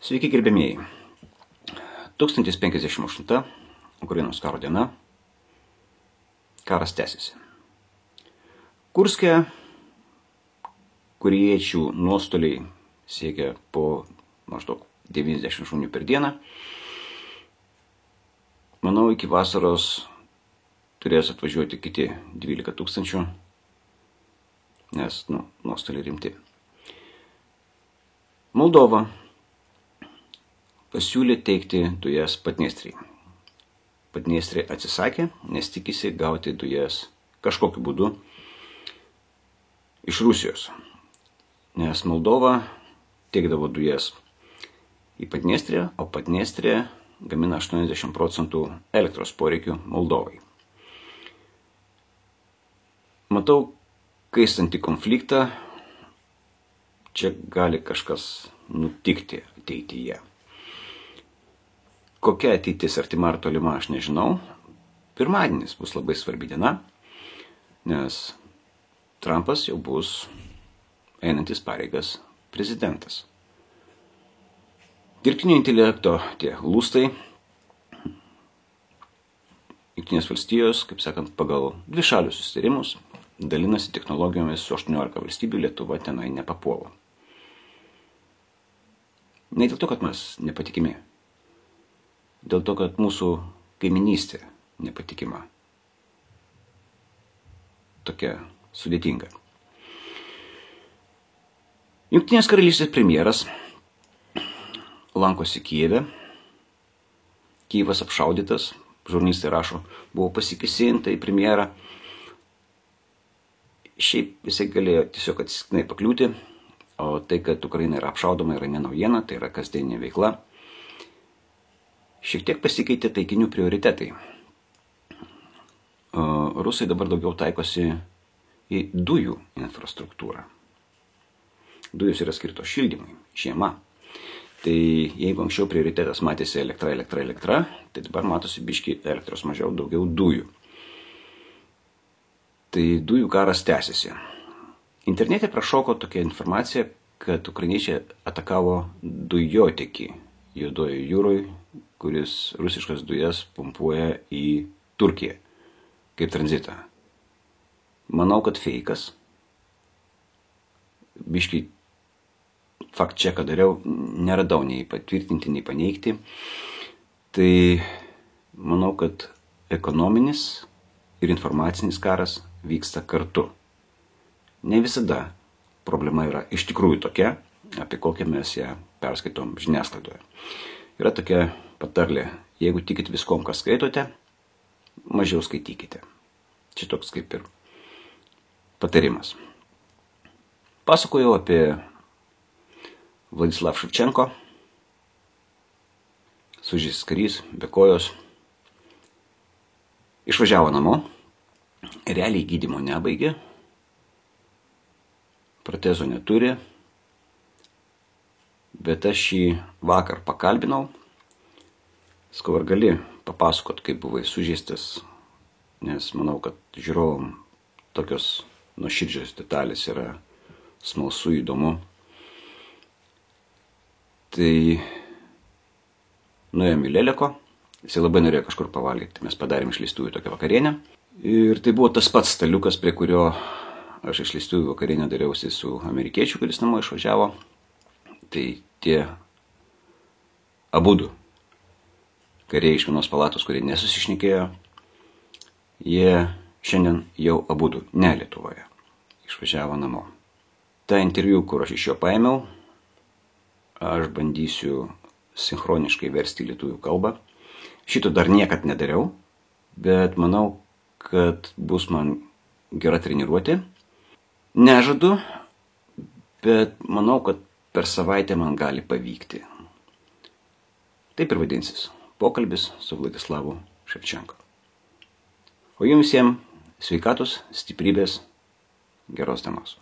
Sveiki gerbėmieji. 1058 Ukrainos karo diena. Karas tęsiasi. Kurske korėjiečių nuostoliai siekia po maždaug 90 žmonių per dieną. Manau, iki vasaros turės atvažiuoti kiti 12 tūkstančių, nes nuostoliai rimti. Moldova pasiūlė teikti dujas Padniestrei. Padniestrė atsisakė, nes tikisi gauti dujas kažkokiu būdu iš Rusijos. Nes Moldova teikdavo dujas į Padniestrę, o Padniestrė gamina 80% elektros poreikių Moldovai. Matau, kaistantį konfliktą, čia gali kažkas nutikti ateityje. Kokia ateitis artima ar tolima, aš nežinau. Pirmadienis bus labai svarbi diena, nes Trumpas jau bus einantis pareigas prezidentas. Dirbtinio intelekto tie lustai, Jungtinės valstijos, kaip sakant, pagal dvišalius susitarimus dalinasi technologijomis su 18 valstybių, Lietuva tenai nepapuola. Ne dėl to, kad mes nepatikimi. Dėl to, kad mūsų kaiminystė nepatikima. Tokia sudėtinga. Jungtinės karalystės premjeras lankosi Kijeve. Kijevas apšaudytas. Žurnalistai rašo, buvo pasikėsinta į premjerą. Šiaip jisai galėjo tiesiog atsitiktinai pakliūti. O tai, kad Ukraina yra apšaudoma, yra ne naujiena, tai yra kasdieninė veikla. Šiek tiek pasikeitė taikinių prioritetai. Rusai dabar daugiau taikosi į dujų infrastruktūrą. Dujos yra skirtos šildymui, žiema. Tai jeigu anksčiau prioritetas matėsi elektra, tai dabar matosi biški elektros mažiau, daugiau dujų. Tai dujų karas tęsiasi. Internete prašoko tokia informacija, kad ukrainiečiai atakavo dujotiekį Juodojoje jūroje, kuris rusiškas dujas pumpuoja į Turkiją kaip tranzitą. Manau, kad feikas. Biškai fakt čeką dariau, neradau nei patvirtinti, nei paneigti. Tai manau, kad ekonominis ir informacinis karas vyksta kartu. Ne visada problema yra iš tikrųjų tokia, apie kokią mes ją perskaitom žiniasklaidoje. Yra tokia patarlė, jeigu tikit viskom, ką skaitote, mažiau skaitykite. Čia toks kaip ir patarimas. Pasakojau apie Vladislav Ševčenko, sužeistas karys, be kojos. Išvažiavo namo, realiai gydymo nebaigė, protezo neturi, bet aš jį vakar pakalbinau. Sakau, ar gali papasakot, kaip buvai sužeistas, nes manau, kad žiūrovom tokios nuoširdžios detalės yra smalsu, įdomu. Tai nuėjom į Leleko, jisai labai norėjo kažkur pavalgyti, mes padarėm išleistuvių tokią vakarienę. Ir tai buvo tas pats staliukas, prie kurio aš išleistuvių vakarienę dariausi su amerikiečiu, kuris namo išvažiavo. Tai tie abudu kariai iš vienos palatos, kurie nesusišnekėjo, jie šiandien jau abudu ne Lietuvoje išvažiavo namo. Ta interviu, kur aš iš jo paėmiau, aš bandysiu sinchroniškai versti į lietuvių kalbą. Šito dar niekad nedariau, bet manau, kad bus man gera treniruotė. Nežadu, bet manau, kad per savaitę man gali pavykti. Taip ir vadinsis pokalbis su Vladislavu Ševčenko. O jums visiems sveikatos, stiprybės, geros dienos.